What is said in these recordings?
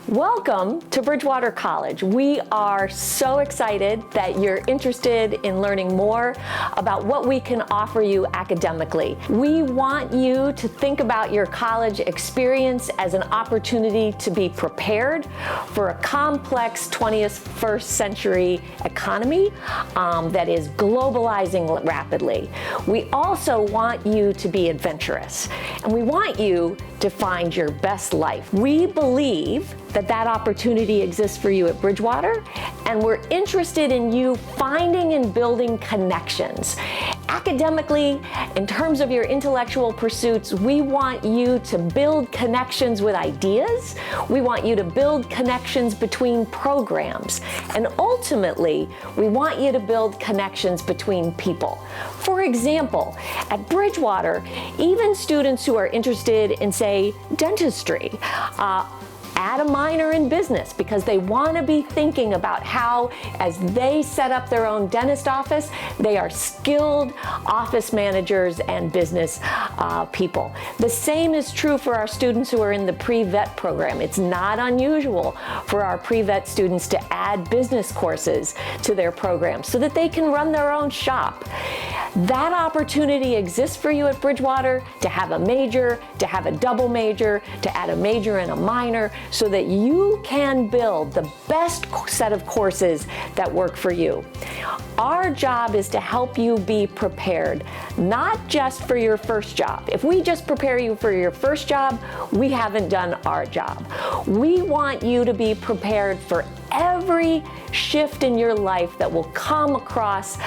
Welcome to Bridgewater College. We are so excited that you're interested in learning more about what we can offer you academically. We want you to think about your college experience as an opportunity to be prepared for a complex 21st century economy that is globalizing rapidly. We also want you to be adventurous, and we want you to find your best life. We believe that opportunity exists for you at Bridgewater, and we're interested in you finding and building connections. Academically, in terms of your intellectual pursuits, we want you to build connections with ideas. We want you to build connections between programs. And ultimately, we want you to build connections between people. For example, at Bridgewater, even students who are interested in, say, dentistry, add a minor in business because they want to be thinking about how, as they set up their own dentist office, they are skilled office managers and business people. The same is true for our students who are in the pre-vet program. It's not unusual for our pre-vet students to add business courses to their program so that they can run their own shop. That opportunity exists for you at Bridgewater to have a major, to have a double major, to add a major and a minor, so that you can build the best set of courses that work for you. Our job is to help you be prepared, not just for your first job. If we just prepare you for your first job, we haven't done our job. We want you to be prepared for every shift in your life that will come across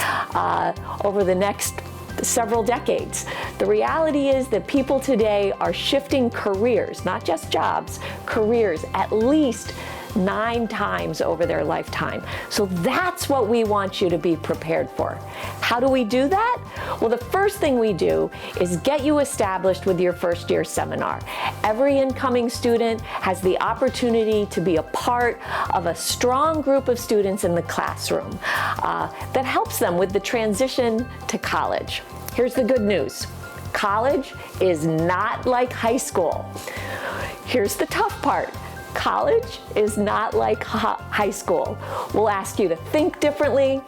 over the next several decades. The reality is that people today are shifting careers, not just jobs, careers at least 9 times over their lifetime. So that's what we want you to be prepared for. How do we do that? Well, the first thing we do is get you established with your first year seminar. Every incoming student has the opportunity to be a part of a strong group of students in the classroom that helps them with the transition to college. Here's the good news. College is not like high school. Here's the tough part. College is not like high school. We'll ask you to think differently.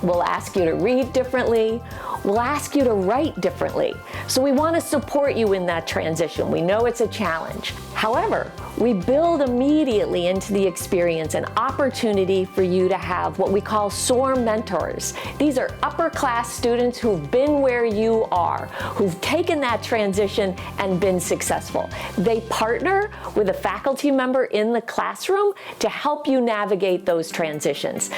We'll ask you to read differently. We'll ask you to write differently. So we want to support you in that transition. We know it's a challenge. However, we build immediately into the experience an opportunity for you to have what we call SOAR mentors. These are upper-class students who've been where you are, who've taken that transition and been successful. They partner with a faculty member in the classroom to help you navigate those transitions.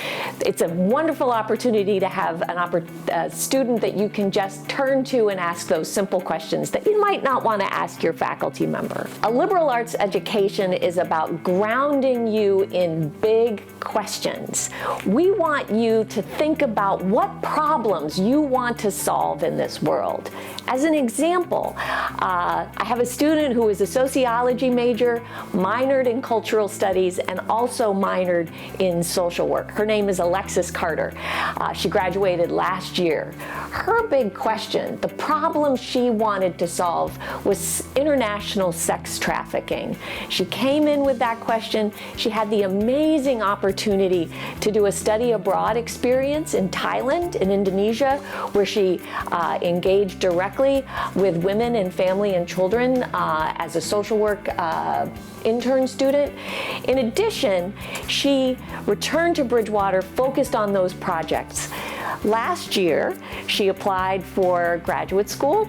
It's a wonderful opportunity to have a student that you can just turn to and ask those simple questions that you might not want to ask your faculty member. A liberal arts education is about grounding you in big questions. We want you to think about what problems you want to solve in this world. As an example, I have a student who is a sociology major, minored in cultural studies, and also minored in social work. Her name is Alexis Carter. She graduated last year. Her big question, the problem she wanted to solve, was international sex trafficking. She came in with that question. She had the amazing opportunity to do a study abroad experience in Thailand, in Indonesia, where she engaged directly with women and family and children as a social work intern student. In addition, she returned to Bridgewater focused on those projects. Last year, she applied for graduate school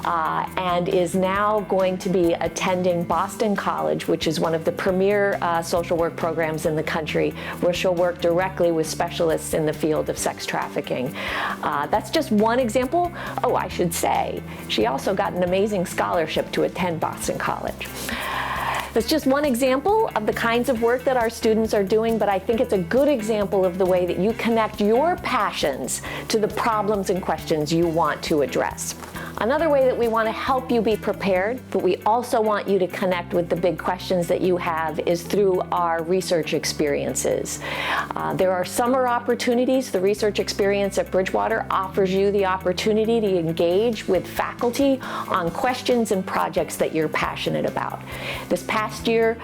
and is now going to be attending Boston College, which is one of the premier social work programs in the country, where she'll work directly with specialists in the field of sex trafficking. That's just one example. Oh, I should say, she also got an amazing scholarship to attend Boston College. That's just one example of the kinds of work that our students are doing, but I think it's a good example of the way that you connect your passions to the problems and questions you want to address. Another way that we want to help you be prepared, but we also want you to connect with the big questions that you have, is through our research experiences. There are summer opportunities. The research experience at Bridgewater offers you the opportunity to engage with faculty on questions and projects that you're passionate about. This past year,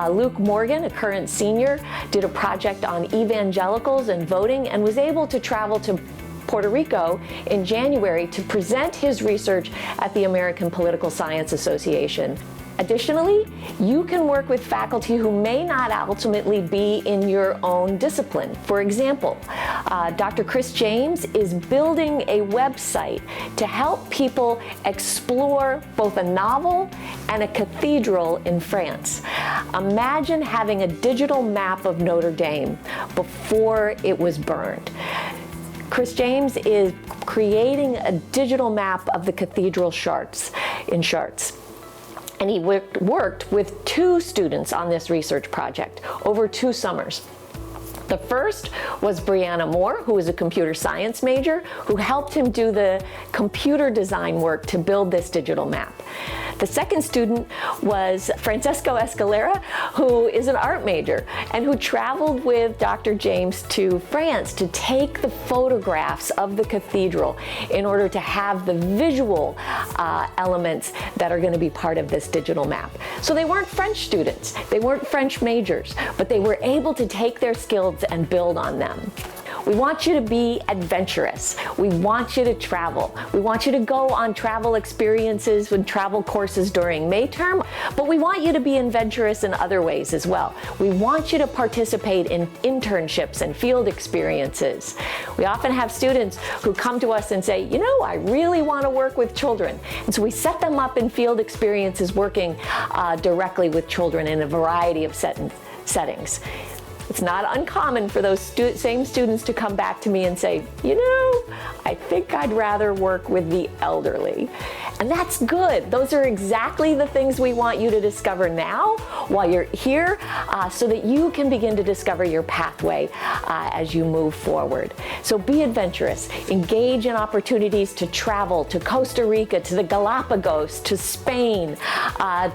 Luke Morgan, a current senior, did a project on evangelicals and voting and was able to travel to Puerto Rico in January to present his research at the American Political Science Association. Additionally, you can work with faculty who may not ultimately be in your own discipline. For example, Dr. Chris James is building a website to help people explore both a novel and a cathedral in France. Imagine having a digital map of Notre Dame before it was burned. Chris James is creating a digital map of the cathedral in Chartres. And he worked with 2 students on this research project over 2 summers. The first was Brianna Moore, who is a computer science major, who helped him do the computer design work to build this digital map. The second student was Francesco Escalera, who is an art major and who traveled with Dr. James to France to take the photographs of the cathedral in order to have the visual elements that are going to be part of this digital map. So they weren't French students, they weren't French majors, but they were able to take their skills and build on them. We want you to be adventurous. We want you to travel. We want you to go on travel experiences and travel courses during May term, but we want you to be adventurous in other ways as well. We want you to participate in internships and field experiences. We often have students who come to us and say, you know, I really want to work with children. And so we set them up in field experiences working directly with children in a variety of settings. It's not uncommon for those same students to come back to me and say, you know, I think I'd rather work with the elderly. And that's good. Those are exactly the things we want you to discover now while you're here, so that you can begin to discover your pathway as you move forward. So be adventurous. Engage in opportunities to travel to Costa Rica, to the Galapagos, to Spain,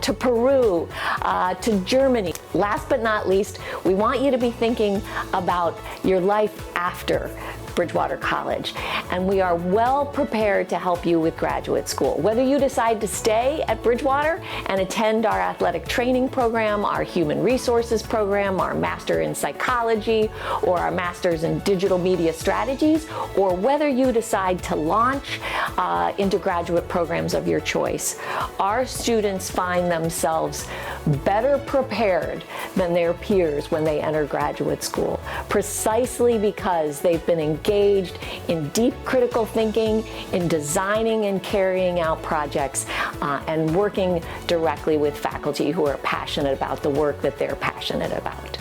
to Peru, to Germany. Last but not least, we want you to be thinking about your life after Bridgewater College, and we are well prepared to help you with graduate school. Whether you decide to stay at Bridgewater and attend our athletic training program, our human resources program, our master in psychology, or our master's in digital media strategies, or whether you decide to launch into graduate programs of your choice, our students find themselves better prepared than their peers when they enter graduate school, precisely because they've been engaged in deep critical thinking, in designing and carrying out projects, and working directly with faculty who are passionate about the work that they're passionate about.